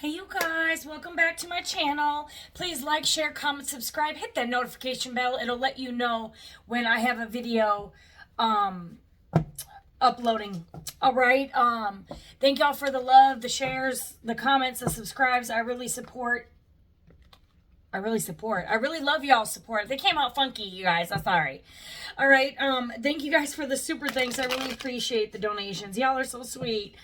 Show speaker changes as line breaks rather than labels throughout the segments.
Hey you guys, welcome back to my channel. Please like, share, comment, subscribe, hit that notification bell. It'll let you know when I have a video uploading. All right. Thank y'all for the love, the shares, the comments, the subscribes. I really love y'all's support. They came out funky, you guys. I'm sorry. All right. Thank you guys for the super thanks. I really appreciate the donations. Y'all are so sweet.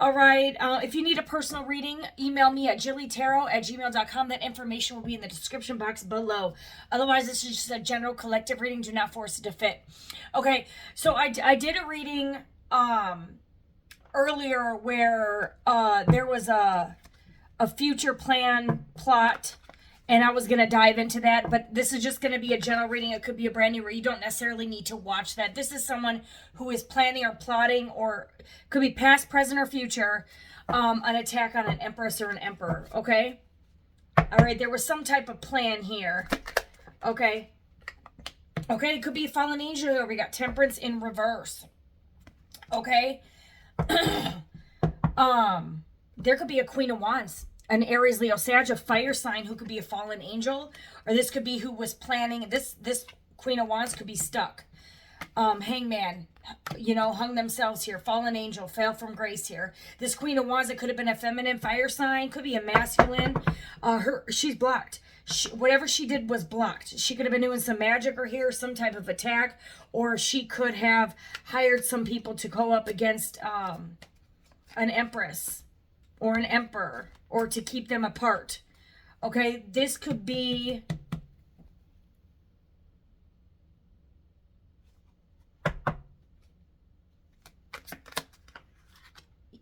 All right. If you need a personal reading, email me at jillytarot@gmail.com. That information will be in the description box below. Otherwise, this is just a general collective reading. Do not force it to fit. Okay. So I did a reading earlier where there was a future plan plot. And I was going to dive into that, but this is just going to be a general reading. It could be a brand new where you don't necessarily need to watch that. This is someone who is planning or plotting, or could be past, present, or future, an attack on an empress or an emperor, okay? All right, there was some type of plan here, okay? Okay, it could be a fallen angel here. We got temperance in reverse, okay? There could be a Queen of Wands. An Aries, Leo, Sag, a fire sign who could be a fallen angel. Or this could be who was planning. This Queen of Wands could be stuck. Hangman, hung themselves here. Fallen angel, fell from grace here. This Queen of Wands, it could have been a feminine fire sign. Could be a masculine. She's blocked. Whatever she did was blocked. She could have been doing some magic or here, some type of attack. Or she could have hired some people to go up against an empress or an emperor, or to keep them apart. Okay, this could be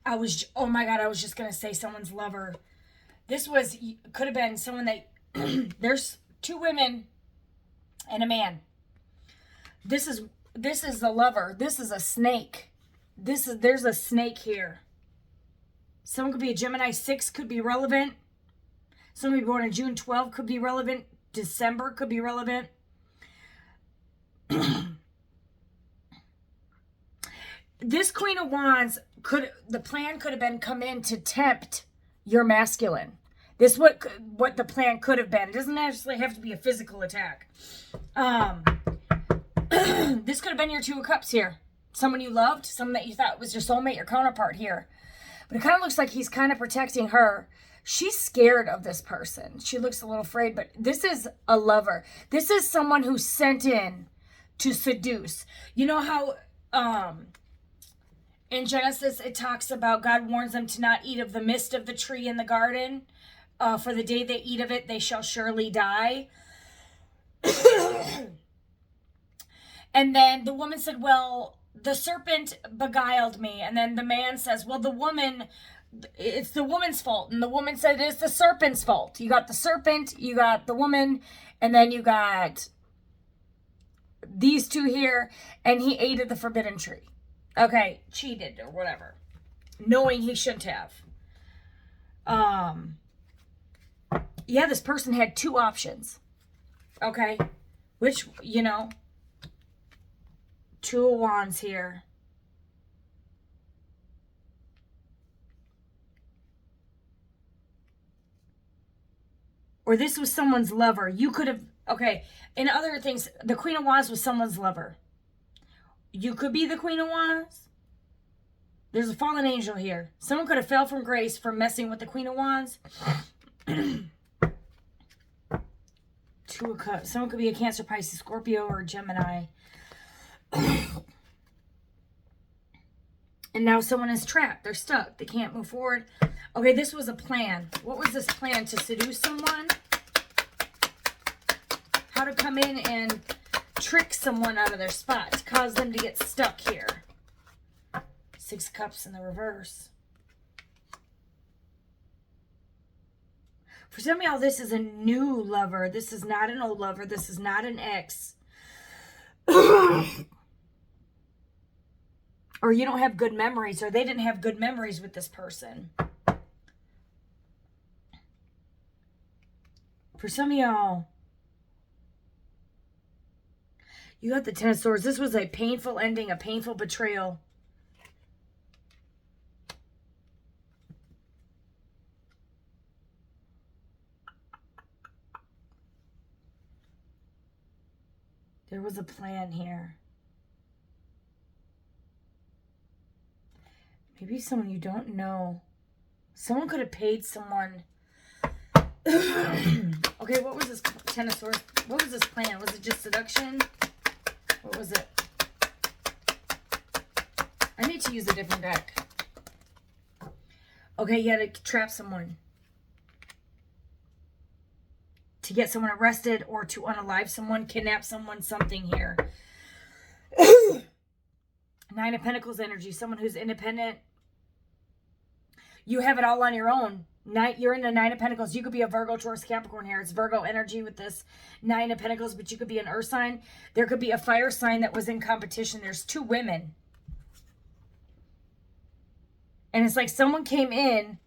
oh my God, I was just gonna say someone's lover. This could have been someone that there's two women and a man. This is the lover. This is a snake. There's a snake here. Someone could be a Gemini 6, could be relevant. Somebody born on June 12 could be relevant. December could be relevant. This Queen of Wands, the plan could have been come in to tempt your masculine. This what the plan could have been. It doesn't necessarily have to be a physical attack. This could have been your Two of Cups here. Someone you loved, someone that you thought was your soulmate, your counterpart here. But it kind of looks like he's kind of protecting her. She's scared of this person. She looks a little afraid, but this is a lover. This is someone who's sent in to seduce. You know how in Genesis it talks about God warns them to not eat of the midst of the tree in the garden. For the day they eat of it, they shall surely die. And then the woman said, well, the serpent beguiled me. And then the man says, well, it's the woman's fault. And the woman said, it's the serpent's fault. You got the serpent, you got the woman, and then you got these two here. And he ate of the forbidden tree. Okay, cheated or whatever. Knowing he shouldn't have. Yeah, this person had two options. Okay, which, Two of Wands here. Or this was someone's lover. You could have, okay, in other things, the Queen of Wands was someone's lover. You could be the Queen of Wands. There's a fallen angel here. Someone could have fell from grace for messing with the Queen of Wands. Two of Cups. Someone could be a Cancer, Pisces, Scorpio, or Gemini. And now someone is trapped. They're stuck. They can't move forward. Okay, this was a plan. What was this plan? To seduce someone? How to come in and trick someone out of their spot. To cause them to get stuck here. Six of Cups in the reverse. For some of y'all, this is a new lover. This is not an old lover. This is not an ex. Or you don't have good memories, or they didn't have good memories with this person. For some of y'all, you got the Ten of Swords. This was a painful ending, a painful betrayal. There was a plan here. Maybe someone you don't know. Someone could have paid someone. Okay, what was this? Ten of Swords. What was this plan? Was it just seduction? What was it? I need to use a different deck. Okay, you had to trap someone. To get someone arrested or to unalive someone, kidnap someone, something here. Nine of Pentacles energy. Someone who's independent. You have it all on your own. You're in the Nine of Pentacles. You could be a Virgo, Taurus, Capricorn here. It's Virgo energy with this Nine of Pentacles, but you could be an earth sign. There could be a fire sign that was in competition. There's two women. And it's like someone came in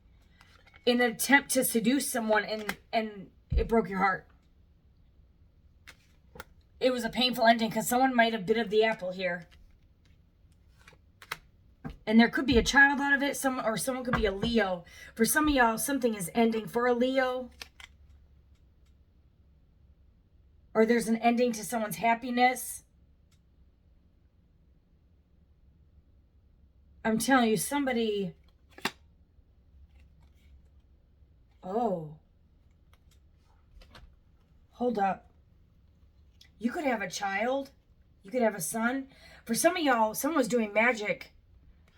an attempt to seduce someone and it broke your heart. It was a painful ending because someone might have bit of the apple here. And there could be a child out of it. Someone could be a Leo. For some of y'all, something is ending for a Leo. Or there's an ending to someone's happiness. I'm telling you, somebody... Oh. Hold up. You could have a child. You could have a son. For some of y'all, someone was doing magic.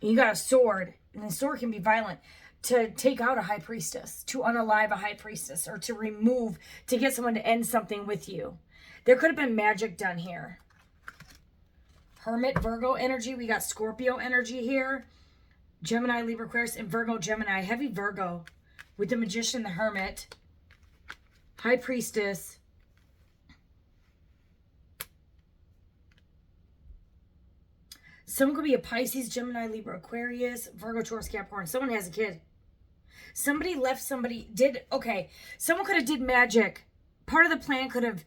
And you got a sword. And the sword can be violent. To take out a high priestess. To unalive a high priestess. Or to remove. To get someone to end something with you. There could have been magic done here. Hermit, Virgo energy. We got Scorpio energy here. Gemini, Libra, Aquarius, and Virgo, Gemini. Heavy Virgo. With the Magician, the Hermit. High Priestess. Someone could be a Pisces, Gemini, Libra, Aquarius, Virgo, Taurus, Capricorn. Someone has a kid. Somebody left somebody. Okay. Someone could have did magic. Part of the plan could have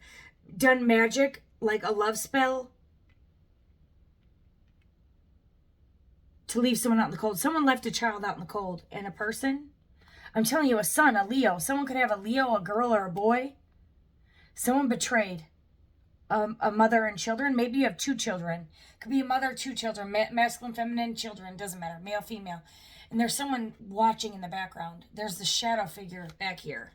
done magic. Like a love spell. To leave someone out in the cold. Someone left a child out in the cold. And a person. I'm telling you, a son, a Leo. Someone could have a Leo, a girl, or a boy. Someone betrayed a mother and children. Maybe you have two children. Could be a mother, two children. Masculine, feminine, children. Doesn't matter. Male, female. And there's someone watching in the background. There's the shadow figure back here.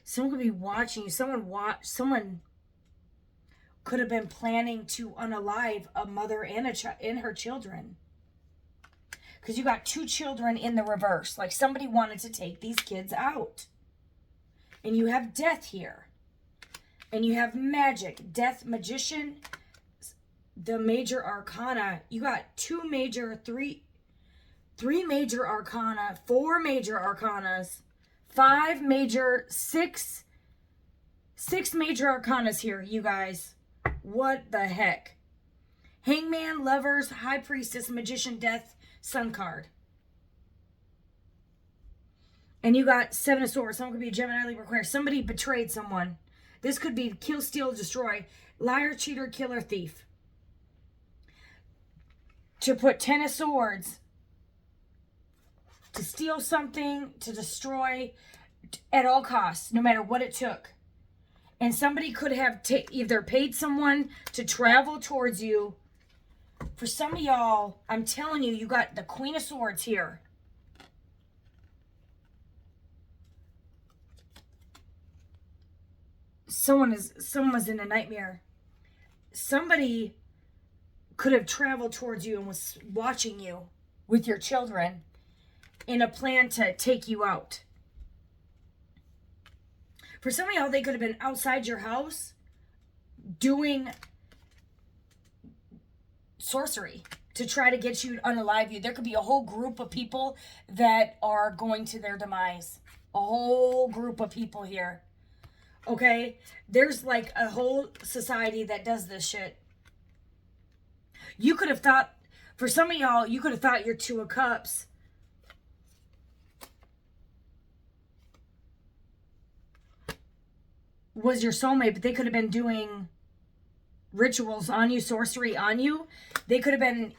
Someone could be watching you. Someone could have been planning to unalive a mother and her children. Because you got two children in the reverse. Like somebody wanted to take these kids out. And you have death here. And you have magic. Death, magician, the major arcana. You got three major arcana, four major arcanas, six major arcanas here, you guys. What the heck? Hangman, Lovers, High Priestess, Magician, Death, Sun card. And you got Seven of Swords. Someone could be a Gemini, Libra, Aquarius. Somebody betrayed someone. This could be kill, steal, destroy. Liar, cheater, killer, thief. To put Ten of Swords. To steal something. To destroy. At all costs. No matter what it took. And somebody could have either paid someone to travel towards you. For some of y'all, I'm telling you, you got the Queen of Swords here. Someone was in a nightmare. Somebody could have traveled towards you and was watching you with your children in a plan to take you out. For some of y'all, they could have been outside your house doing sorcery to try to get you to unalive you. There could be a whole group of people that are going to their demise. A whole group of people here. Okay? There's like a whole society that does this shit. You could have thought, for some of y'all, you could have thought your Two of Cups was your soulmate, but they could have been doing rituals on you, sorcery on you. They could have been,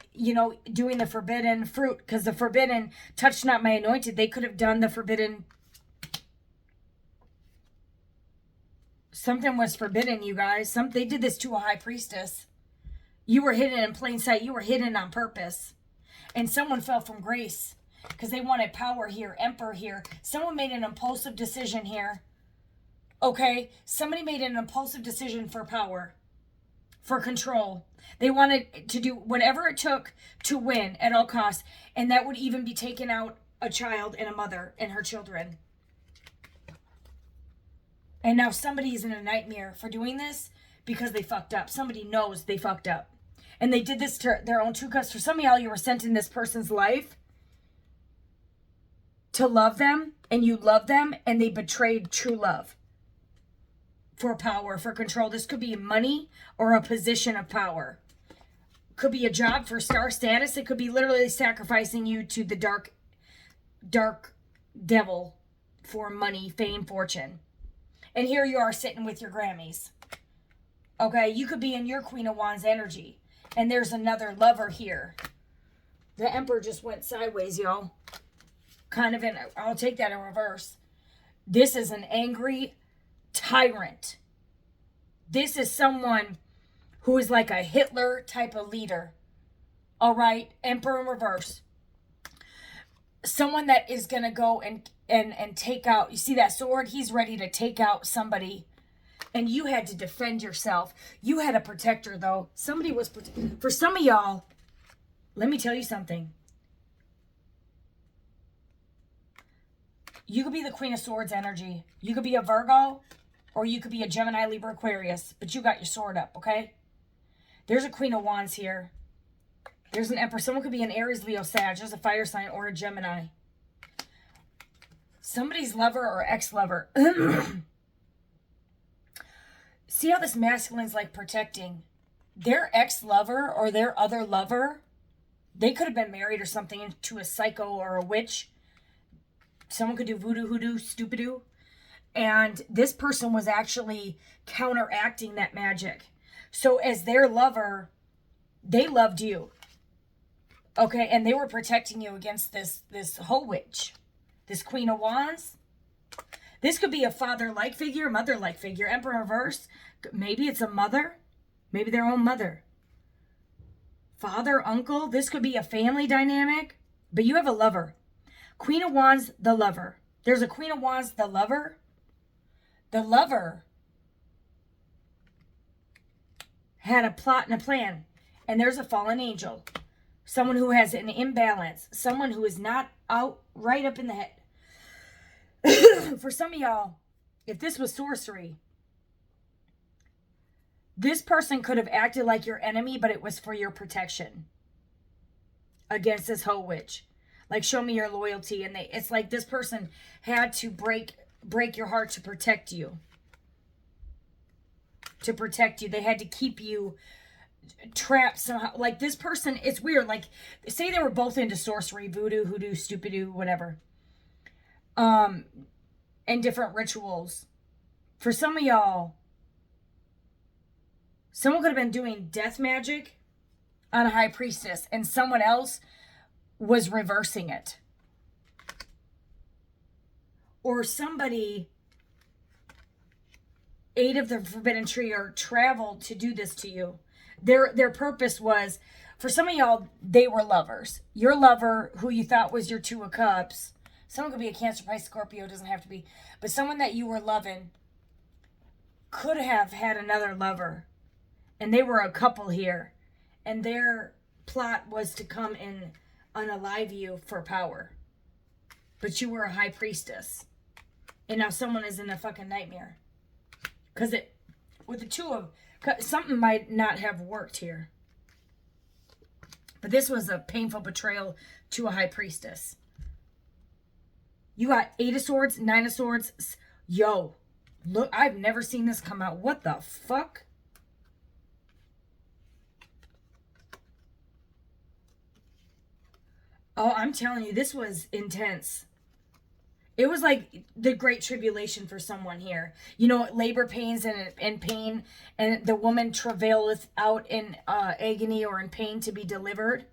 doing the forbidden fruit, because the forbidden, touch not my anointed. They could have done the forbidden Something was forbidden, you guys. They did this to a high priestess. You were hidden in plain sight. You were hidden on purpose. And someone fell from grace because they wanted power here, emperor here. Someone made an impulsive decision here. Okay? Somebody made an impulsive decision for power, for control. They wanted to do whatever it took to win at all costs. And that would even be taking out a child and a mother and her children. And now somebody's in a nightmare for doing this because they fucked up. Somebody knows they fucked up. And they did this to their own true cause. For some of y'all, you were sent in this person's life to love them, and you love them, and they betrayed true love for power, for control. This could be money or a position of power. Could be a job for star status. It could be literally sacrificing you to the dark devil for money, fame, fortune. And here you are sitting with your Grammys. Okay, you could be in your Queen of Wands energy. And there's another lover here. The Emperor just went sideways, y'all. Kind of in, I'll take that in reverse. This is an angry tyrant. This is someone who is like a Hitler type of leader. All right, Emperor in reverse. Someone that is going to go and take out, you see that sword? He's ready to take out somebody. And you had to defend yourself. You had a protector, though. Somebody was... For some of y'all, let me tell you something. You could be the Queen of Swords energy. You could be a Virgo, or you could be a Gemini, Libra, Aquarius. But you got your sword up, okay? There's a Queen of Wands here. There's an Emperor. Someone could be an Aries, Leo, Sag. There's a fire sign or a Gemini. Somebody's lover or ex-lover. See how this masculine's like protecting their ex-lover or their other lover? They could have been married or something to a psycho or a witch. Someone could do voodoo, hoodoo, stupidoo. And this person was actually counteracting that magic. So as their lover, they loved you. Okay, and they were protecting you against this whole witch. This Queen of Wands. This could be a father-like figure, mother-like figure. Emperor reverse. Maybe it's a mother. Maybe their own mother. Father, uncle. This could be a family dynamic. But you have a lover. Queen of Wands, the lover. There's a Queen of Wands, the lover. The lover had a plot and a plan. And there's a fallen angel. Someone who has an imbalance. Someone who is not out right up in the head. For some of y'all, if this was sorcery, this person could have acted like your enemy, but it was for your protection against this whole witch. Like, show me your loyalty. And it's like this person had to break your heart to protect you. To protect you. They had to keep you trapped somehow. Like, this person, it's weird. Like, say they were both into sorcery, voodoo, hoodoo, stupidoo, whatever. And different rituals. For some of y'all, someone could have been doing death magic on a high priestess, and someone else was reversing it. Or somebody ate of the forbidden tree or traveled to do this to you. Their purpose was, for some of y'all, they were lovers. Your lover, who you thought was your Two of Cups. Someone could be a Cancer, Pisces, Scorpio, doesn't have to be. But someone that you were loving could have had another lover. And they were a couple here. And their plot was to come and unalive you for power. But you were a high priestess. And now someone is in a fucking nightmare. Because with the two of... Something might not have worked here. But this was a painful betrayal to a high priestess. You got 8 of Swords, 9 of Swords. Yo, look, I've never seen this come out. What the fuck? Oh, I'm telling you, this was intense. It was like the great tribulation for someone here. You know, labor pains and pain, and the woman travaileth out in agony or in pain to be delivered.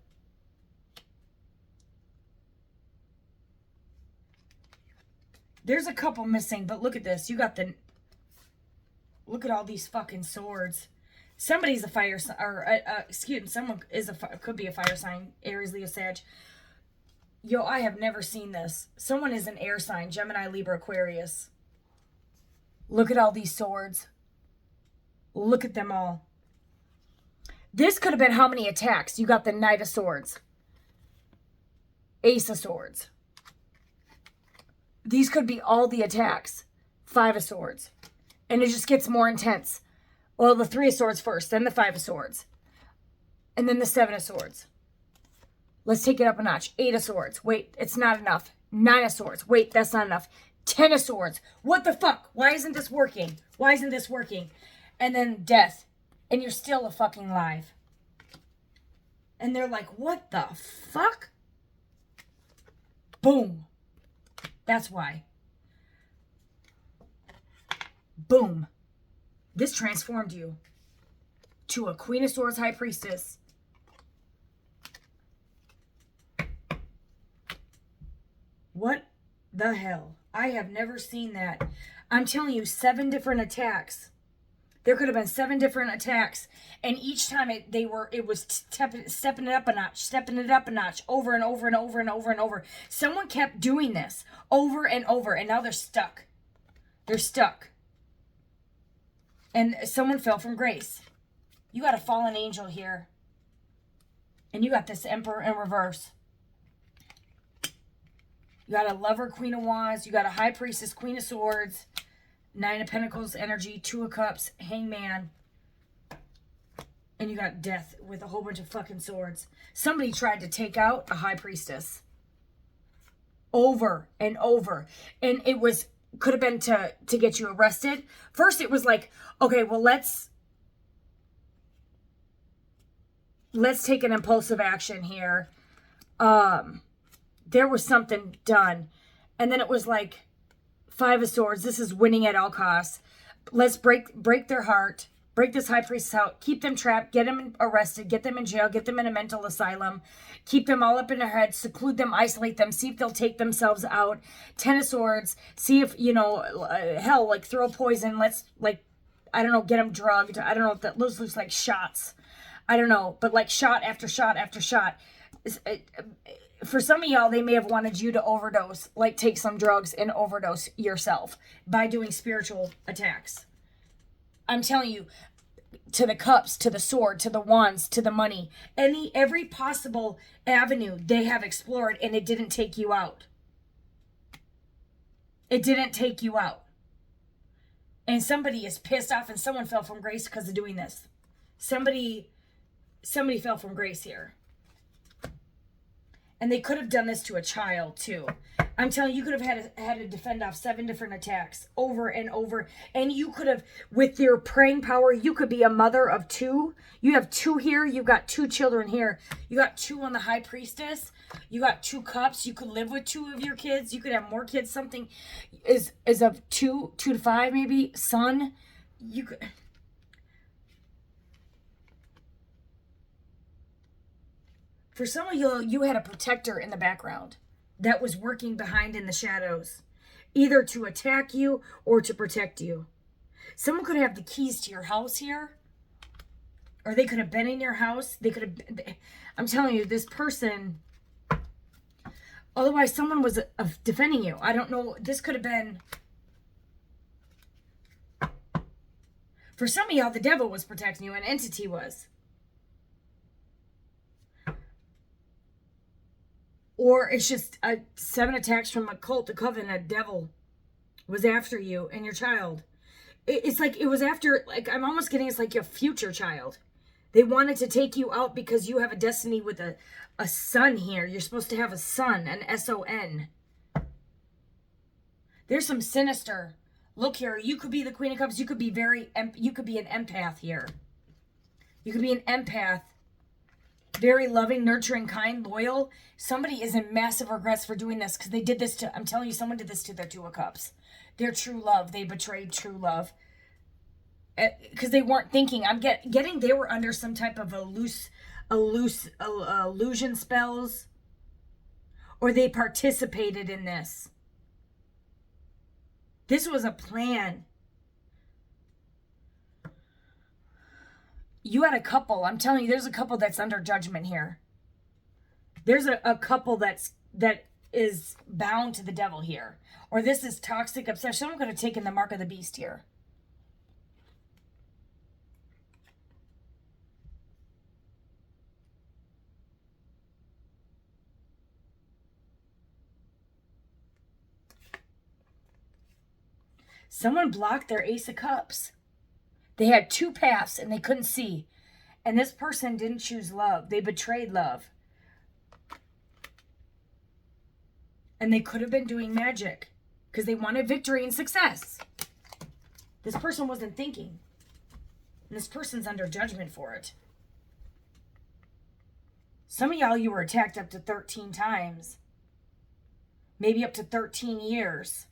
There's a couple missing, but look at this. You got the... Look at all these fucking swords. Somebody's a fire sign, or excuse me, someone could be a fire sign. Aries, Leo, Sag. Yo, I have never seen this. Someone is an air sign. Gemini, Libra, Aquarius. Look at all these swords. Look at them all. This could have been how many attacks? You got the Knight of Swords. Ace of Swords. These could be all the attacks. Five of Swords. And it just gets more intense. Well, the Three of Swords first, then the Five of Swords. And then the Seven of Swords. Let's take it up a notch. Eight of Swords. Wait, it's not enough. Nine of Swords. Wait, that's not enough. 10 of Swords. What the fuck? Why isn't this working? Why isn't this working? And then Death. And you're still a fucking live. And they're like, what the fuck? Boom. That's why. Boom. This transformed you to a Queen of Swords High Priestess. What the hell? I have never seen that. I'm telling you, 7 different attacks. There could have been 7 different attacks. And each time it was stepping it up a notch, over and over and over and over and over. Someone kept doing this over and over, and now they're stuck. They're stuck. And someone fell from grace. You got a fallen angel here. And you got this Emperor in reverse. You got a Lover, Queen of Wands. You got a High Priestess, Queen of Swords. 9 of Pentacles energy. 2 of Cups. Hangman. And you got Death with a whole bunch of fucking swords. Somebody tried to take out a High Priestess. Over and over. And it was... could have been to get you arrested. First, it was like, okay, well, let's take an impulsive action here. There was something done. And then it was like 5 of Swords. This is winning at all costs. Let's break their heart. Break this High Priestess out. Keep them trapped. Get them arrested. Get them in jail. Get them in a mental asylum. Keep them all up in their head. Seclude them. Isolate them. See if they'll take themselves out. 10 of Swords. See if, hell, like throw poison. Let's, like, I don't know, get them drugged. I don't know if that looks like shots. I don't know. But like shot after shot after shot. For some of y'all, they may have wanted you to overdose. Like take some drugs and overdose yourself by doing spiritual attacks. I'm telling you, to the cups, to the sword, to the wands, to the money, every possible avenue they have explored, and it didn't take you out. It didn't take you out. And somebody is pissed off, and someone fell from grace because of doing this. Somebody fell from grace here. And they could have done this to a child, too. I'm telling you, you could have had to defend off 7 different attacks over and over. And you could have, with your praying power, you could be a mother of 2. You have 2 here. You've got 2 children here. You got 2 on the High Priestess. You got 2 cups. You could live with 2 of your kids. You could have more kids. Something is of 2 to 5, maybe. Son. You could... For some of you had a protector in the background that was working behind in the shadows, either to attack you or to protect you. Someone could have the keys to your house here, or they could have been in your house. They could have, I'm telling you, this person, otherwise someone was defending you. I don't know. This could have been, for some of y'all, the devil was protecting you, an entity was. Or it's just 7 attacks from a cult, a coven, a devil was after you and your child. It's like, it was after, like, I'm almost getting, it's like your future child. They wanted to take you out because you have a destiny with a son here. You're supposed to have a son, an S-O-N. There's some sinister. Look here, you could be the Queen of Cups. You could be you could be an empath here. You could be an empath. Very loving, nurturing, kind, loyal. Somebody is in massive regrets for doing this because they did this to, I'm telling you, someone did this to their 2 of Cups. Their true love. They betrayed true love. Because they weren't thinking. I'm getting they were under some type of illusion spells. Or they participated in this. This was a plan. You had a couple. I'm telling you, there's a couple that's under judgment here. There's a couple that is bound to the devil here. Or this is toxic obsession. I'm going to take in the mark of the beast here. Someone blocked their Ace of Cups. They had two paths and they couldn't see. And this person didn't choose love. They betrayed love. And they could have been doing magic because they wanted victory and success. This person wasn't thinking. And this person's under judgment for it. Some of y'all, you were attacked up to 13 times. Maybe up to 13 years.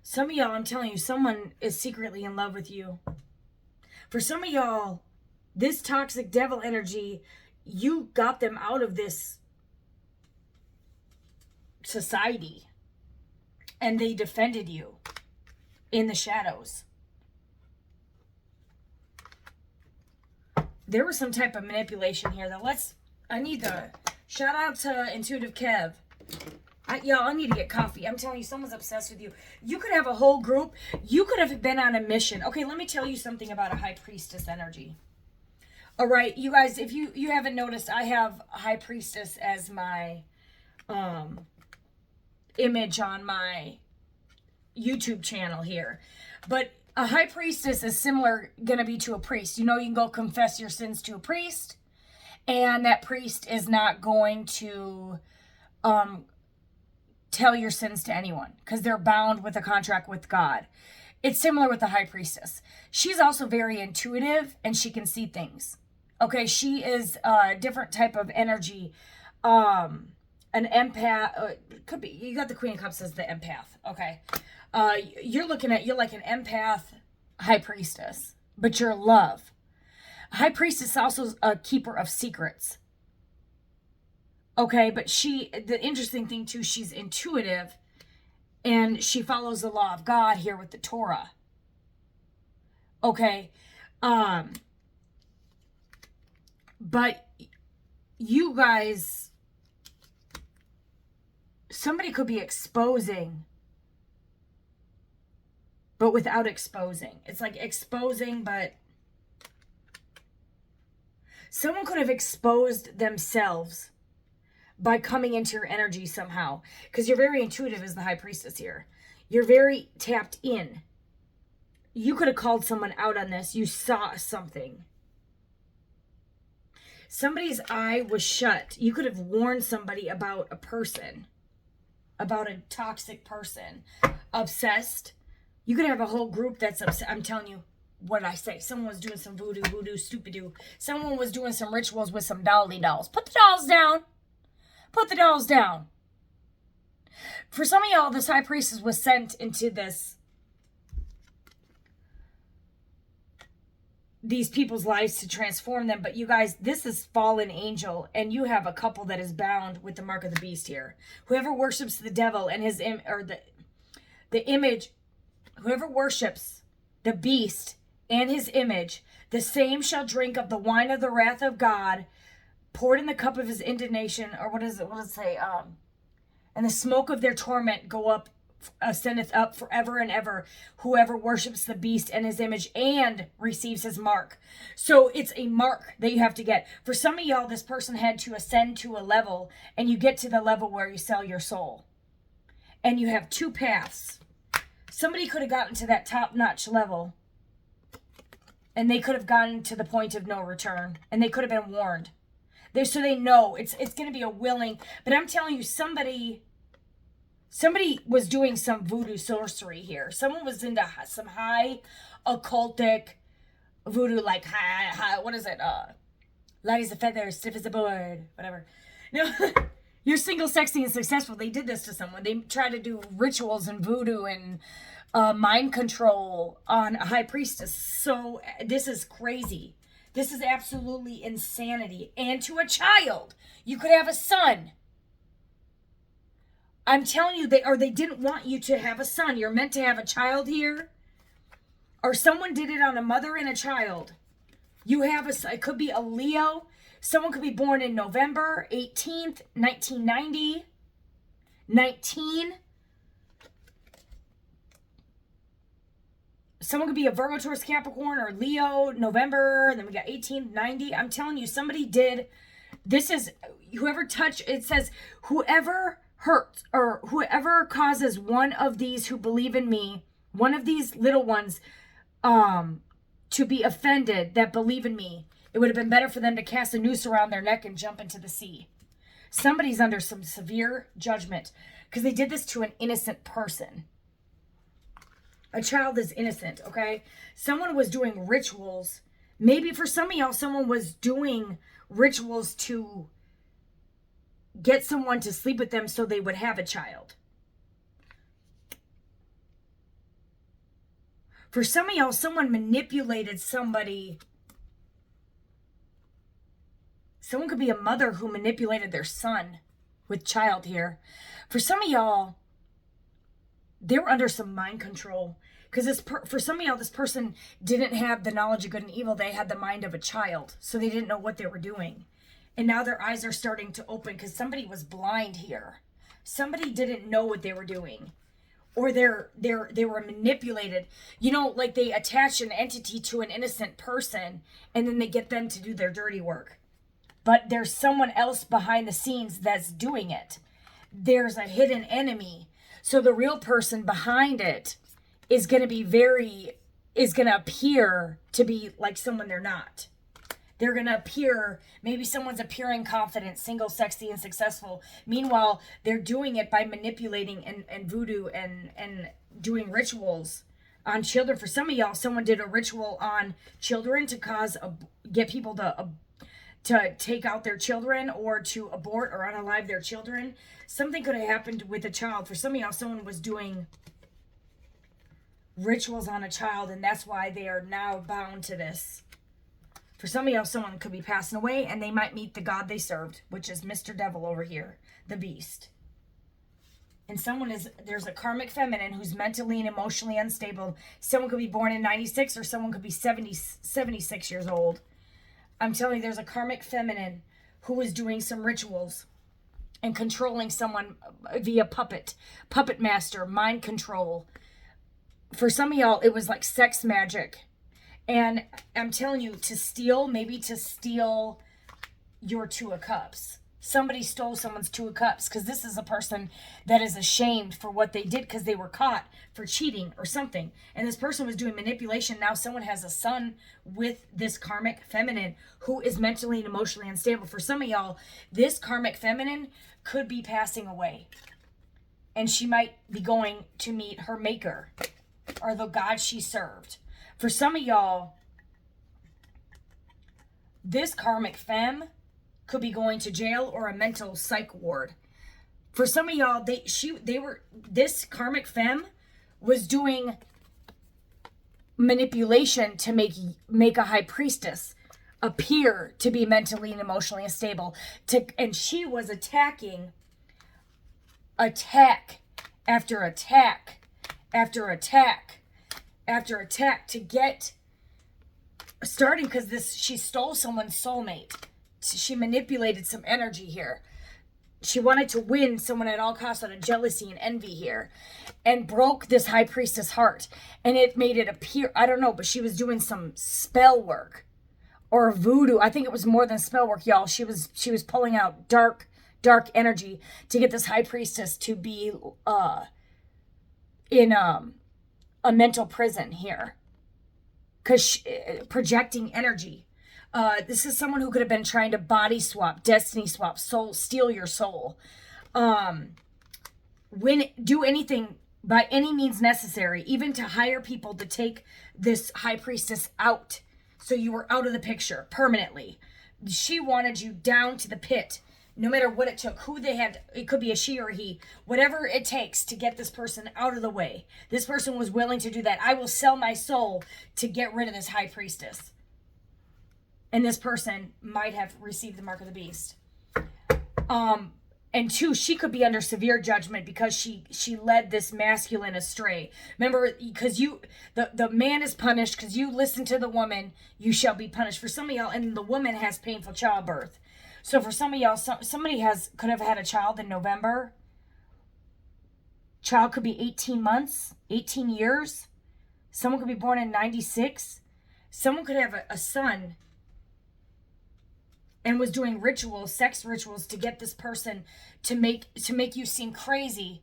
Some of y'all, I'm telling you, someone is secretly in love with you. For some of y'all, this toxic devil energy, you got them out of this society. And they defended you in the shadows. There was some type of manipulation here. I need the shout out to Intuitive Kev. Y'all, I need to get coffee. I'm telling you, someone's obsessed with you. You could have a whole group. You could have been on a mission. Okay, let me tell you something about a high priestess energy. All right, you guys, if you haven't noticed, I have high priestess as my image on my YouTube channel here. But a high priestess is similar going to be to a priest. You know, you can go confess your sins to a priest, and that priest is not going to tell your sins to anyone because they're bound with a contract with God. It's similar with the high priestess. She's also very intuitive and she can see things. Okay, she is a different type of energy. An empath, could be, you got the Queen of Cups as the empath. Okay. You're like an empath high priestess, but you're love. A high priestess is also a keeper of secrets. Okay, but the interesting thing too, she's intuitive and she follows the law of God here with the Torah. Okay. But you guys, somebody could be exposing, but without exposing. It's like exposing, but someone could have exposed themselves by coming into your energy somehow. Because you're very intuitive as the high priestess here. You're very tapped in. You could have called someone out on this. You saw something. Somebody's eye was shut. You could have warned somebody about a person. About a toxic person. Obsessed. You could have a whole group that's upset. I'm telling you what I say. Someone was doing some voodoo, stupid-doo. Someone was doing some rituals with some dolls. Put the dolls down. Put the dolls down. For some of y'all, this high priestess was sent into these people's lives to transform them. But you guys, this is fallen angel, and you have a couple that is bound with the mark of the beast here. Whoever worships the devil and his the image, whoever worships the beast and his image, the same shall drink of the wine of the wrath of God, poured in the cup of his indignation, or what does it say? And the smoke of their torment ascendeth up forever and ever. Whoever worships the beast and his image and receives his mark. So it's a mark that you have to get. For some of y'all, this person had to ascend to a level, and you get to the level where you sell your soul. And you have two paths. Somebody could have gotten to that top-notch level, and they could have gotten to the point of no return, and they could have been warned. So they know it's going to be a willing, but I'm telling you, somebody was doing some voodoo sorcery here. Someone was into some high occultic voodoo, like high what is it? Light as a feather, stiff as a board, whatever. No, you're single, sexy, and successful. They did this to someone. They tried to do rituals and voodoo and mind control on a high priestess. So this is crazy. This is absolutely insanity. And to a child, you could have a son. I'm telling you, they didn't want you to have a son. You're meant to have a child here. or someone did it on a mother and a child. You have it could be a Leo. Someone could be born in November 18th, 1990, 19. Someone could be a Virgo, Taurus, Capricorn, or Leo, November, and then we got 1890. I'm telling you, somebody did. This is whoever touched, it says, whoever hurts or whoever causes one of these who believe in me, one of these little ones, to be offended that believe in me, it would have been better for them to cast a noose around their neck and jump into the sea. Somebody's under some severe judgment because they did this to an innocent person. A child is innocent, okay? Someone was doing rituals. Maybe for some of y'all, someone was doing rituals to get someone to sleep with them so they would have a child. For some of y'all, someone manipulated somebody. Someone could be a mother who manipulated their son with child here. For some of y'all, they were under some mind control. Because for some of y'all, this person didn't have the knowledge of good and evil. They had the mind of a child. So they didn't know what they were doing. And now their eyes are starting to open because somebody was blind here. Somebody didn't know what they were doing. Or they were manipulated. You know, like they attach an entity to an innocent person and then they get them to do their dirty work. But there's someone else behind the scenes that's doing it. There's a hidden enemy. So the real person behind it is going to appear to be like someone they're not. They're going to appear, maybe someone's appearing confident, single, sexy, and successful. Meanwhile, they're doing it by manipulating and voodoo and doing rituals on children. For some of y'all, someone did a ritual on children to get people to take out their children or to abort or unalive their children. Something could have happened with a child. For some of y'all, someone was doing rituals on a child, and that's why they are now bound to this. For some of y'all, someone could be passing away, and they might meet the God they served, which is Mr. Devil over here, the beast. And there's a karmic feminine who's mentally and emotionally unstable. Someone could be born in 96, or someone could be 76 years old. I'm telling you, there's a karmic feminine who is doing some rituals and controlling someone via puppet master, mind control. For some of y'all, it was like sex magic. And I'm telling you, to steal your Two of Cups. Somebody stole someone's Two of Cups because this is a person that is ashamed for what they did because they were caught for cheating or something. And this person was doing manipulation. Now someone has a son with this karmic feminine who is mentally and emotionally unstable. For some of y'all, this karmic feminine could be passing away. And she might be going to meet her maker or the God she served. For some of y'all, this karmic femme could be going to jail or a mental psych ward. For some of y'all, this karmic femme was doing manipulation to make a high priestess appear to be mentally and emotionally unstable. And she was attacking attack after attack after attack after attack to get starting because she stole someone's soulmate. She manipulated some energy here. She wanted to win someone at all costs out of jealousy and envy here and broke this high priestess heart. And it made it appear, I don't know, but she was doing some spell work or voodoo. I think it was more than spell work, y'all. She was pulling out dark energy to get this high priestess to be in a mental prison here. Because projecting energy. This is someone who could have been trying to body swap, destiny swap, steal your soul. Do anything by any means necessary, even to hire people to take this high priestess out. So you were out of the picture permanently. She wanted you down to the pit, no matter what it took, who they had. It could be a she or a he, whatever it takes to get this person out of the way. This person was willing to do that. I will sell my soul to get rid of this high priestess. And this person might have received the mark of the beast. And two, she could be under severe judgment because she led this masculine astray. Remember, because the man is punished because you listen to the woman, you shall be punished. For some of y'all, and the woman has painful childbirth. So for some of y'all, somebody could have had a child in November. Child could be 18 months, 18 years. Someone could be born in 96. Someone could have a son and was doing rituals, sex rituals, to get this person to make you seem crazy.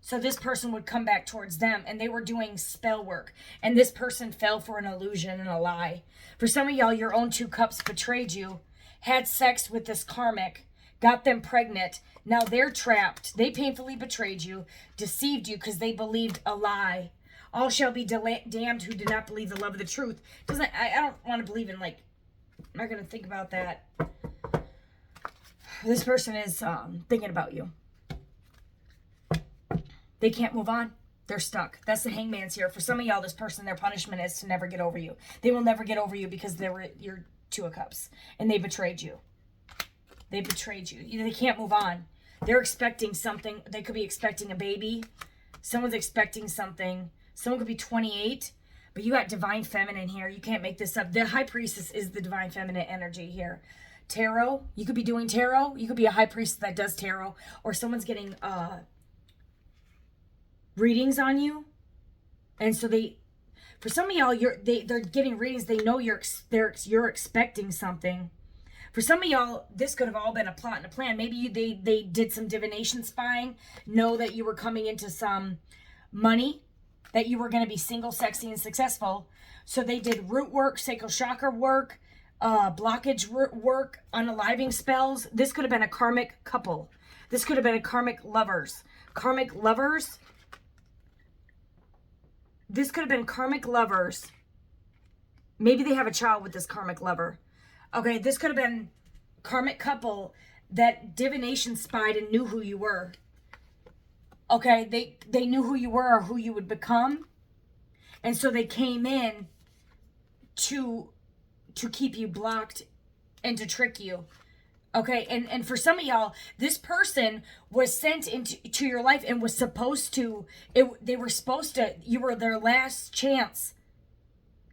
So this person would come back towards them, and they were doing spell work. And this person fell for an illusion and a lie. For some of y'all, your own two cups betrayed you, had sex with this karmic, got them pregnant. Now they're trapped. They painfully betrayed you, deceived you because they believed a lie. All shall be damned who did not believe the love of the truth. I don't want to believe in, like, I'm not going to think about that. This person is thinking about you. They can't move on. They're stuck. That's the hangman's here. For some of y'all, this person, their punishment is to never get over you. They will never get over you because they were your two of cups. And they betrayed you. They betrayed you. They can't move on. They're expecting something. They could be expecting a baby. Someone's expecting something. Someone could be 28. But you got divine feminine here. You can't make this up. The high priestess is the divine feminine energy here. Tarot. You could be doing tarot. You could be a high priestess that does tarot. Or someone's getting readings on you. And so for some of y'all, they're getting readings. They know you're expecting something. For some of y'all, this could have all been a plot and a plan. Maybe they did some divination spying. Know that you were coming into some money. That you were going to be single, sexy, and successful. So they did root work, sacral chakra work, blockage work, unaliving spells. This could have been a karmic couple. This could have been a karmic lovers. Karmic lovers. This could have been karmic lovers. Maybe they have a child with this karmic lover. Okay, this could have been karmic couple that divination spied and knew who you were. Okay, they knew who you were or who you would become. And so they came in to keep you blocked and to trick you. Okay, and for some of y'all, this person was sent into your life and was supposed to, you were their last chance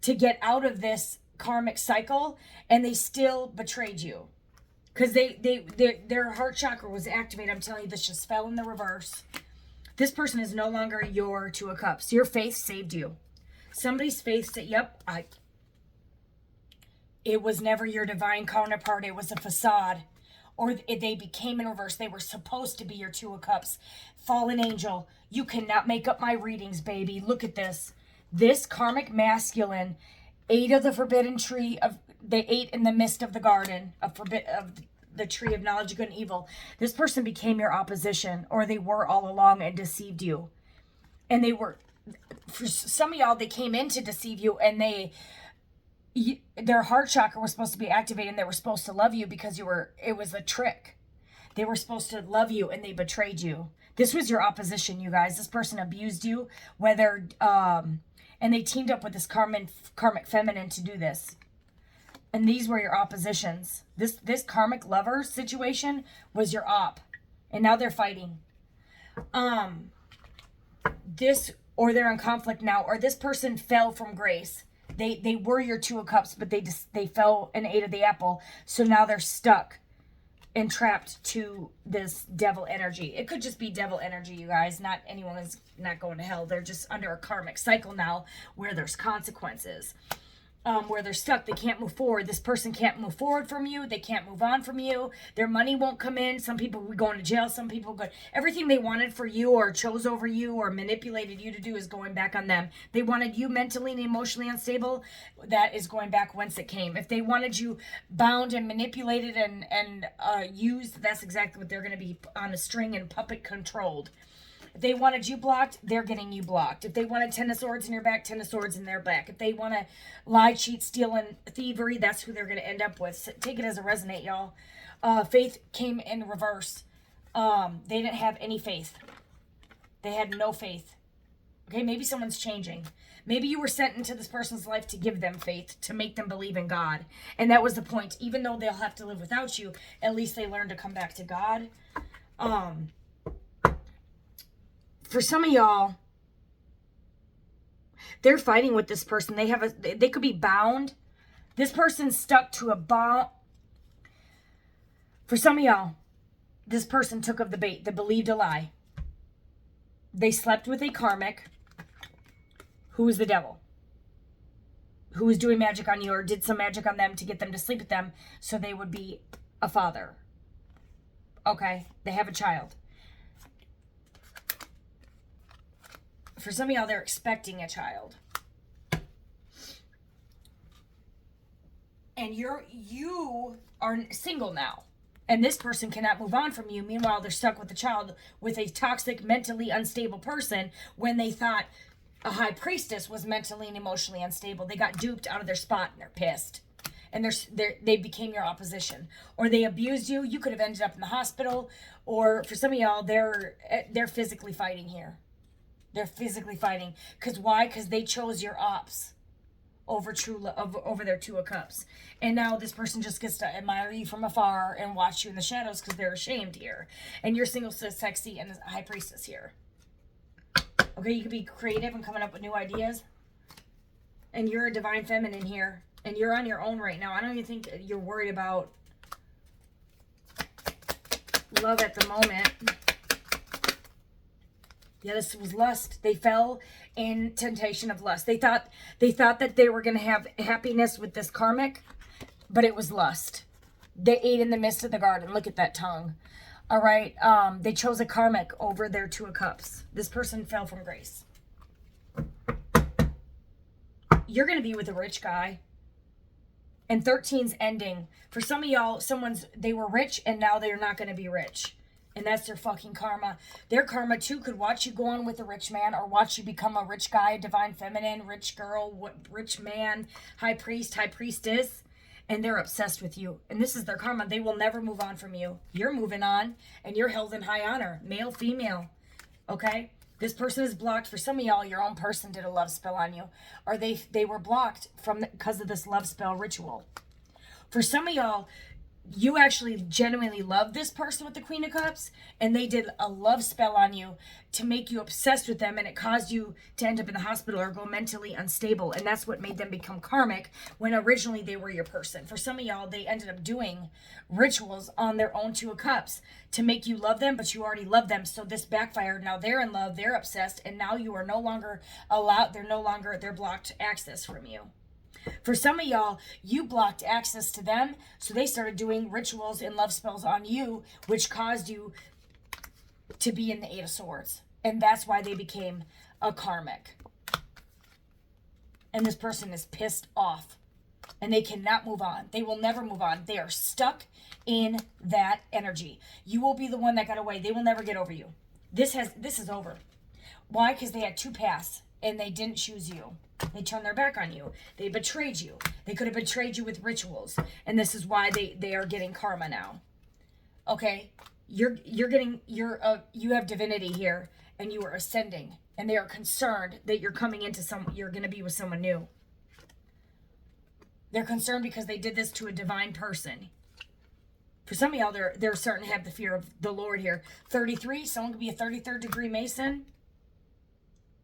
to get out of this karmic cycle, and they still betrayed you. Because their heart chakra was activated. I'm telling you, this just fell in the reverse. This person is no longer your two of cups. Your faith saved you. Somebody's faith said, yep, it was never your divine counterpart. It was a facade. Or they became in reverse. They were supposed to be your two of cups. Fallen angel, you cannot make up my readings, baby. Look at this. This karmic masculine ate of the forbidden tree. They ate in the midst of the garden of the tree of knowledge of good and evil. This person became your opposition, or they were all along and deceived you. And they were, for some of y'all, they came in to deceive you, and their heart chakra was supposed to be activated, and they were supposed to love you because it was a trick. They were supposed to love you, and they betrayed you. This was your opposition, you guys. This person abused you, and they teamed up with this karmic feminine to do this. And these were your oppositions. This karmic lover situation was your op. And now they're fighting. Or they're in conflict now. Or this person fell from grace. They were your two of cups, but they fell and ate of the apple. So now they're stuck and trapped to this devil energy. It could just be devil energy, you guys. Not anyone is not going to hell. They're just under a karmic cycle now where there's consequences. Where they're stuck, they can't move forward. This person can't move forward from you. They can't move on from you. Their money won't come in. Some people will be going to jail. Some people go. Everything they wanted for you or chose over you or manipulated you to do is going back on them. They wanted you mentally and emotionally unstable. That is going back whence it came. If they wanted you bound and manipulated and used, that's exactly what they're going to be, on a string and puppet controlled. If they wanted you blocked, they're getting you blocked. If they wanted 10 of swords in your back, 10 of swords in their back. If they want to lie, cheat, steal, and thievery, that's who they're going to end up with. So take it as a resonate, y'all. Faith came in reverse. They didn't have any faith. They had no faith. Okay, maybe someone's changing. Maybe you were sent into this person's life to give them faith, to make them believe in God. And that was the point. Even though they'll have to live without you, at least they learn to come back to God. For some of y'all, they're fighting with this person. They could be bound. This person's stuck to a bond. For some of y'all, this person took of the bait. They believed a lie. They slept with a karmic who was the devil, who was doing magic on you or did some magic on them to get them to sleep with them so they would be a father. Okay, they have a child. For some of y'all, they're expecting a child. And you are single now. And this person cannot move on from you. Meanwhile, they're stuck with a child with a toxic, mentally unstable person when they thought a high priestess was mentally and emotionally unstable. They got duped out of their spot and they're pissed. And they became your opposition. Or they abused you. You could have ended up in the hospital. Or for some of y'all, they're physically fighting here. They're physically fighting. Because why? Because they chose your ops over over their Two of Cups. And now this person just gets to admire you from afar and watch you in the shadows because they're ashamed here. And you're single, sexy, and a high priestess here. Okay, you could be creative and coming up with new ideas. And you're a divine feminine here. And you're on your own right now. I don't even think you're worried about love at the moment. Yeah, this was lust. They fell in temptation of lust. They thought that they were going to have happiness with this karmic, but it was lust. They ate in the midst of the garden. Look at that tongue. All right. They chose a karmic over their Two of Cups. This person fell from grace. You're going to be with a rich guy. And 13's ending. For some of y'all, they were rich and now they're not going to be rich. And that's their fucking karma. Their karma, too, could watch you go on with a rich man or watch you become a rich guy, divine feminine, rich girl, rich man, high priest, high priestess. And they're obsessed with you. And this is their karma. They will never move on from you. You're moving on. And you're held in high honor. Male, female. Okay? This person is blocked. For some of y'all, your own person did a love spell on you. Or they were blocked because of this love spell ritual. For some of y'all, you actually genuinely love this person with the Queen of Cups, and they did a love spell on you to make you obsessed with them, and it caused you to end up in the hospital or go mentally unstable, and that's what made them become karmic when originally they were your person. For some of y'all, they ended up doing rituals on their own Two of Cups to make you love them, but you already love them, so this backfired. Now they're in love, they're obsessed, and now you are no longer allowed, they're blocked access from you. For some of y'all, you blocked access to them, so they started doing rituals and love spells on you, which caused you to be in the Eight of Swords. And that's why they became a karmic. And this person is pissed off. And they cannot move on. They will never move on. They are stuck in that energy. You will be the one that got away. They will never get over you. This is over. Why? Because they had two paths, and they didn't choose you. They turned their back on you. They betrayed you. They could have betrayed you with rituals. And this is why they are getting karma now. Okay? You have divinity here, and you are ascending. And they are concerned that you're coming into you're going to be with someone new. They're concerned because they did this to a divine person. For some of y'all, they're starting to have the fear of the Lord here. 33, someone could be a 33rd degree Mason.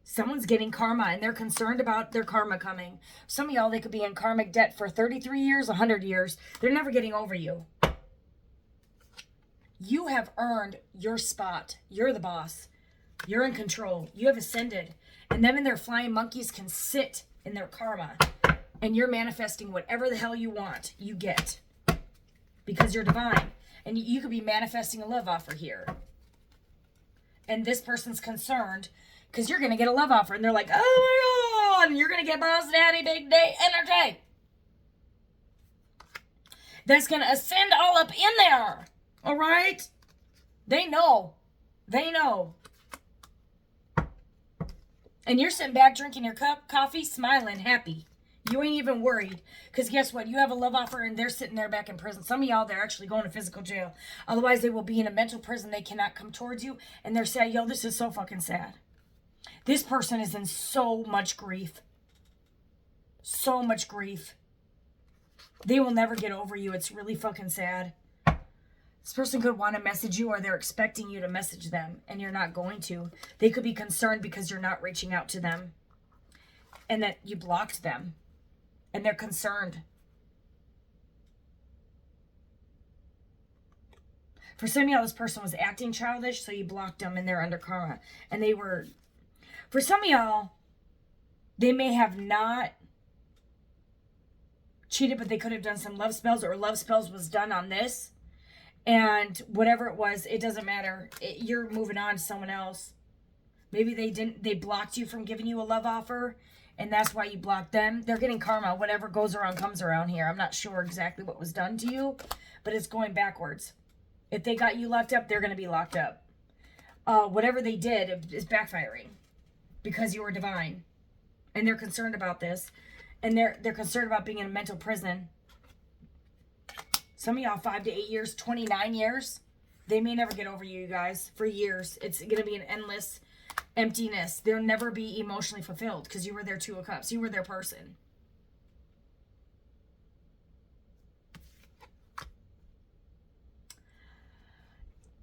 Someone's getting karma, and they're concerned about their karma coming. Some of y'all, they could be in karmic debt for 33 years, 100 years. They're never getting over you. You have earned your spot. You're the boss. You're in control. You have ascended. And them and their flying monkeys can sit in their karma. And you're manifesting whatever the hell you want, you get. Because you're divine. And you could be manifesting a love offer here. And this person's concerned because you're going to get a love offer. And they're like, oh my God, and you're going to get boss daddy big day energy. That's going to ascend all up in there. All right? They know. They know. And you're sitting back drinking your cup coffee, smiling, happy. You ain't even worried. Because guess what? You have a love offer and they're sitting there back in prison. Some of y'all, they're actually going to physical jail. Otherwise, they will be in a mental prison. They cannot come towards you. And they're sad. Yo, this is so fucking sad. This person is in so much grief. So much grief. They will never get over you. It's really fucking sad. This person could want to message you, or they're expecting you to message them and you're not going to. They could be concerned because you're not reaching out to them and that you blocked them, and they're concerned. For some of y'all, this person was acting childish, so you blocked them and they're under karma. And they were, for some of y'all, they may have not cheated, but they could have done some love spells, or love spells was done on this. And whatever it was, it doesn't matter. You're moving on to someone else. Maybe they blocked you from giving you a love offer, and that's why you blocked them. They're getting karma. Whatever goes around comes around here. I'm not sure exactly what was done to you, but it's going backwards. If they got you locked up, they're going to be locked up. Whatever they did is backfiring because you were divine. And they're concerned about this. And they're concerned about being in a mental prison. Some of y'all, 5 to 8 years, 29 years. They may never get over you guys for years. It's going to be an endless emptiness. They'll never be emotionally fulfilled because you were their Two of Cups. You were their person.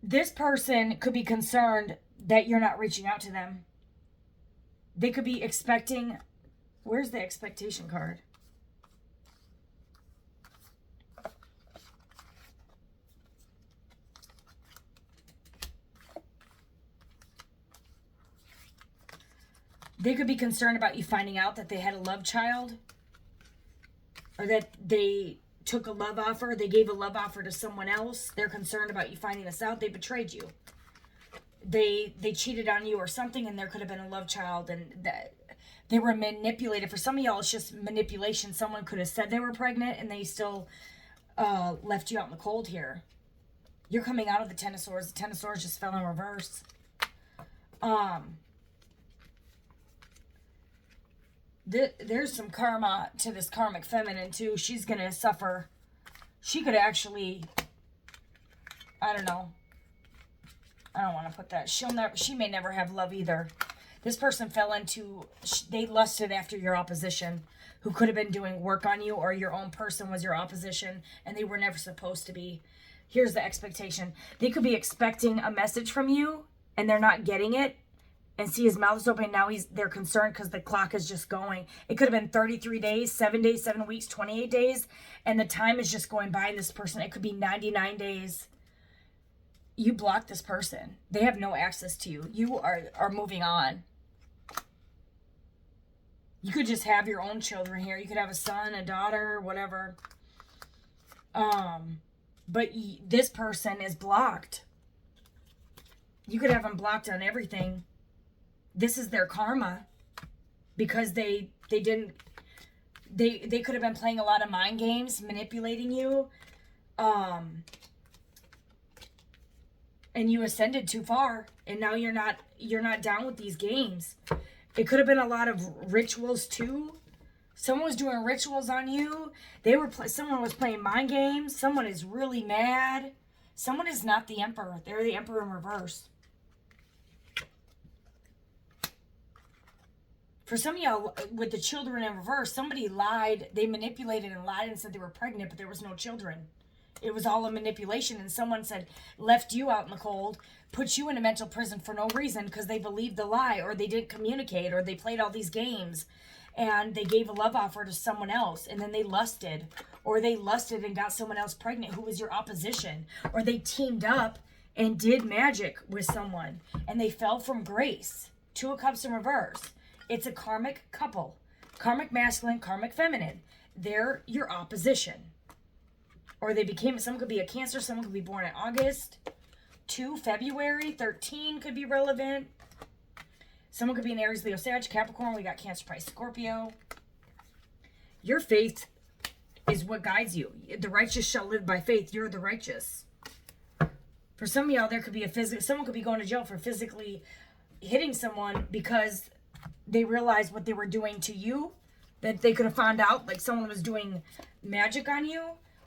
This person could be concerned that you're not reaching out to them. They could be expecting... Where's the expectation card? They could be concerned about you finding out that they had a love child, or that they took a love offer. They gave a love offer to someone else. They're concerned about you finding this out. They betrayed you. They cheated on you or something, and there could have been a love child, and that they were manipulated. For some of y'all, it's just manipulation. Someone could have said they were pregnant, and they still left you out in the cold here. You're coming out of the Ten of Swords. The Ten of Swords just fell in reverse. There's some karma to this karmic feminine too. She's gonna suffer. She could actually, I don't know. I don't want to put that. She may never have love either. This person fell into, they lusted after your opposition, who could have been doing work on you, or your own person was your opposition, and they were never supposed to be. Here's the expectation. They could be expecting a message from you, and they're not getting it. And see, his mouth is open. Now they're concerned because the clock is just going. It could have been 33 days, 7 days, 7 weeks, 28 days. And the time is just going by. And this person, it could be 99 days. You block this person. They have no access to you. You are moving on. You could just have your own children here. You could have a son, a daughter, whatever. But this person is blocked. You could have them blocked on everything. This is their karma, because they could have been playing a lot of mind games, manipulating you, and you ascended too far, and now you're not down with these games. It could have been a lot of rituals too. Someone was doing rituals on you. Someone was playing mind games. Someone is really mad. Someone is not the Emperor. They're the Emperor in reverse. For some of y'all, with the children in reverse, somebody lied. They manipulated and lied and said they were pregnant, but there was no children. It was all a manipulation. And someone said, left you out in the cold, put you in a mental prison for no reason because they believed the lie, or they didn't communicate, or they played all these games. And they gave a love offer to someone else, and then they lusted. Or they lusted and got someone else pregnant who was your opposition. Or they teamed up and did magic with someone, and they fell from grace. Two of Cups in reverse. It's a karmic couple. Karmic masculine, karmic feminine. They're your opposition. Or they became, someone could be a Cancer, someone could be born in August. 2 February, 13 could be relevant. Someone could be an Aries, Leo, Sag, Capricorn. We got Cancer, Pisces, Scorpio. Your faith is what guides you. The righteous shall live by faith. You're the righteous. For some of y'all, there could be someone could be going to jail for physically hitting someone because they realized what they were doing to you, that they could have found out, like someone was doing magic on you,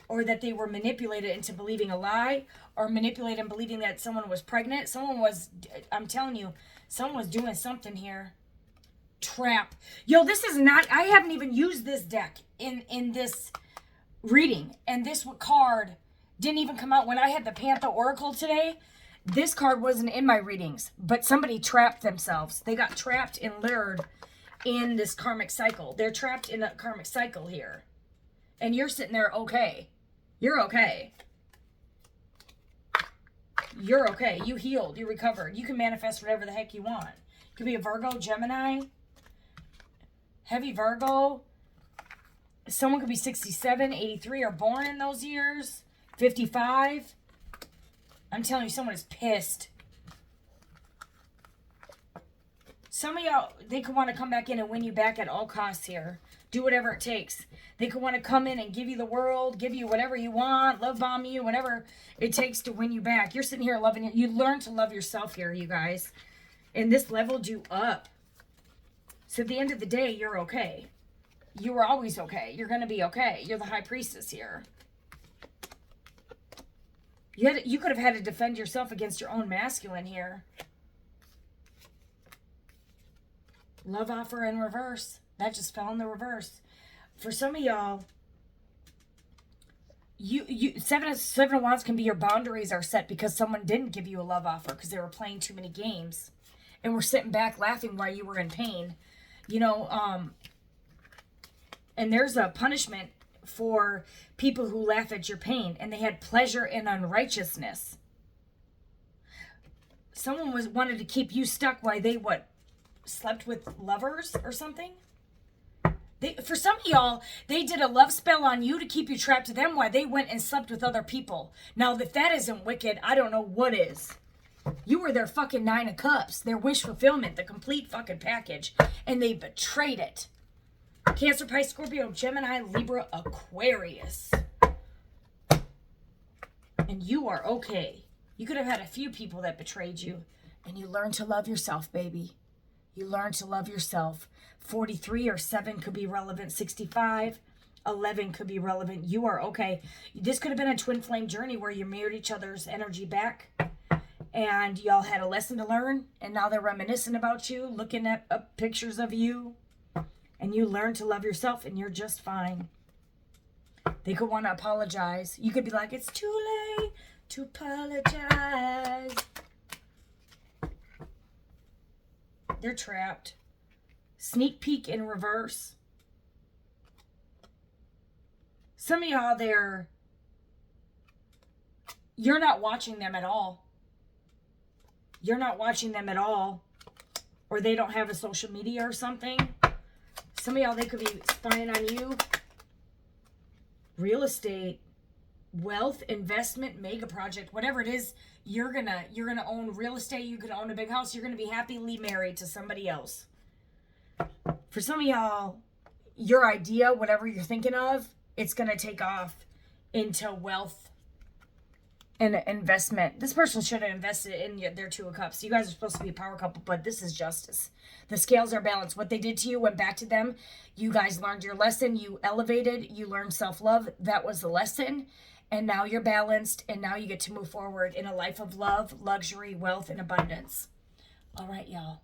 or that they were manipulated into believing a lie, or manipulated and believing that someone was pregnant. I'm telling you, someone was doing something here. Trap. Yo, this is not, I haven't even used this deck in this reading. And this card Didn't even come out when I had the Panther Oracle today. This card wasn't in my readings, but somebody trapped themselves. They got trapped and lured in this karmic cycle. They're trapped in a karmic cycle here. And you're sitting there okay. You're okay. You're okay. You healed. You recovered. You can manifest whatever the heck you want. You could be a Virgo, Gemini, heavy Virgo. Someone could be 67, 83, or born in those years. 55. I'm telling you, someone is pissed. Some of y'all, they could want to come back in and win you back at all costs here. Do whatever it takes. They could want to come in and give you the world, give you whatever you want, love bomb you, whatever it takes to win you back. You're sitting here loving it. You learn to love yourself here, you guys. And this leveled you up. So at the end of the day, you're okay. You were always okay. You're going to be okay. You're the high priestess here. You could have had to defend yourself against your own masculine here. Love offer in reverse. That just fell in the reverse. For some of y'all, seven of Wands can be your boundaries are set because someone didn't give you a love offer because they were playing too many games and were sitting back laughing while you were in pain. You know, and there's a punishment for people who laugh at your pain, and they had pleasure in unrighteousness. Someone wanted to keep you stuck while they slept with lovers or something. For some of y'all, they did a love spell on you to keep you trapped to them while they went and slept with other people. Now, if that isn't wicked, I don't know what is. You were their fucking 9 of Cups, their wish fulfillment, the complete fucking package, and they betrayed it. Cancer, Pisces, Scorpio, Gemini, Libra, Aquarius. And you are okay. You could have had a few people that betrayed you, and you learned to love yourself, baby. You learn to love yourself. 43 or 7 could be relevant. 65, 11 could be relevant. You are okay. This could have been a twin flame journey where you mirrored each other's energy back. And y'all had a lesson to learn. And now they're reminiscing about you, looking at pictures of you. And you learn to love yourself and you're just fine. They could want to apologize. You could be like, it's too late to apologize. They're trapped. Sneak peek in reverse. Some of y'all there, you're not watching them at all. You're not watching them at all. Or they don't have a social media or something. Some of y'all, they could be spying on you. Real estate, wealth, investment, mega project, whatever it is, you're gonna own real estate. You could own a big house. You're gonna be happily married to somebody else. For some of y'all, your idea, whatever you're thinking of, it's gonna take off into wealth and investment. This person should have invested in their 2 of Cups. You guys are supposed to be a power couple, but this is justice. The scales are balanced. What they did to you went back to them. You guys learned your lesson. You elevated. You learned self-love. That was the lesson. And now you're balanced. And now you get to move forward in a life of love, luxury, wealth, and abundance. All right, y'all.